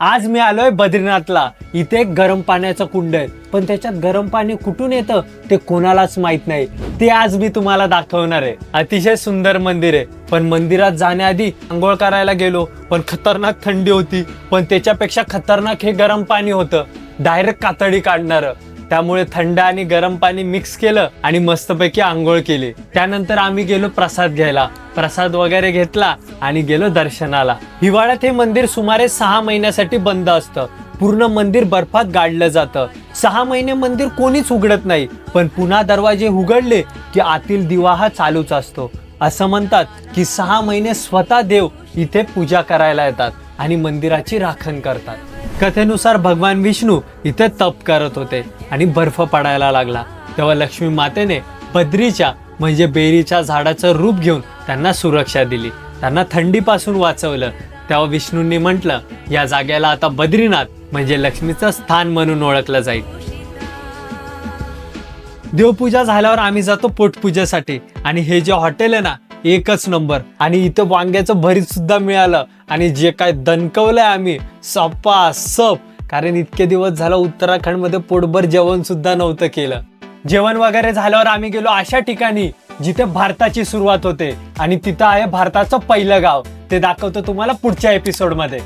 आज मी आलोय बद्रीनाथला. इथे एक गरम पाण्याचं कुंड आहे, पण त्याच्यात गरम पाणी कुठून येतं ते कोणालाच माहित नाही. ते आज मी तुम्हाला दाखवणार आहे. अतिशय सुंदर मंदिर आहे, पण मंदिरात जाण्याआधी आंघोळ करायला गेलो, पण खतरनाक थंडी होती. पण त्याच्यापेक्षा खतरनाक हे गरम पाणी होतं, डायरेक्ट कातडी काढणारं. त्यामुळे थंड आणि गरम पाणी मिक्स केलं आणि मस्तपैकी आंघोळ केली. त्यानंतर आम्ही गेलो प्रसाद घ्यायला. प्रसाद वगैरे घेतला आणि गेलो दर्शनाला. हिवाळ्यात हे मंदिर सुमारे 6 महिन्यासाठी बंद असतं. पूर्ण मंदिर बर्फात गाडलं जातं. 6 महिने मंदिर कोणीच उघडत नाही, पण पुन्हा दरवाजे उघडले की आतील दिवा हा चालूच असतो. असं म्हणतात की 6 महिने स्वतः देव इथे पूजा करायला येतात आणि मंदिराची राखण करतात. कथेनुसार भगवान विष्णू इथे तप करत होते आणि बर्फ पडायला लागला. तेव्हा लक्ष्मी मातेने बद्रीच्या म्हणजे बेरीच्या झाडाचं रूप घेऊन त्यांना सुरक्षा दिली, त्यांना थंडीपासून वाचवलं. तेव्हा विष्णूंनी म्हटलं, या जागेला आता बद्रीनाथ म्हणजे लक्ष्मीचं स्थान म्हणून ओळखलं जाईल. देवपूजा झाल्यावर आम्ही जातो पोटपूजेसाठी. आणि हे जे हॉटेल आहे ना, एकच नंबर. आणि इथं वांग्याचं भरीत सुद्धा मिळालं. आणि जे काय दणकवलंय आम्ही सप, कारण इतके दिवस झालं उत्तराखंडमध्ये पोटभर जेवण सुद्धा नव्हतं केलं. जेवण वगैरे झाल्यावर आम्ही गेलो अशा ठिकाणी जिथे भारताची सुरुवात होते आणि तिथं आहे भारताचं पहिलं गाव. ते दाखवतो तुम्हाला पुढच्या एपिसोडमध्ये.